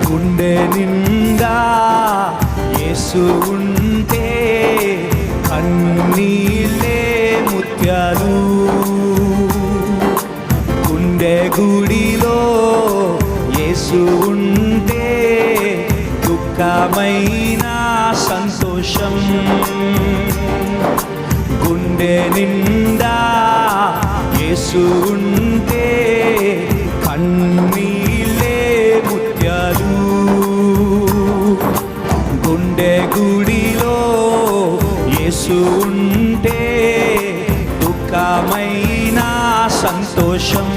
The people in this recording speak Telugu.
గుండె నిండా యేసు ఉంటే కన్నీళ్ళే ముత్యాలు. గుండె గుడిలో యేసు ఉంటే దుఃఖమైన సంతోషం. గుండె నిండా యేసు ఉంటే కన్నీళ్ళే ముత్యాలు. గుండె గుడిలో యేసు ఉంటే దుఃఖమైన సంతోషం.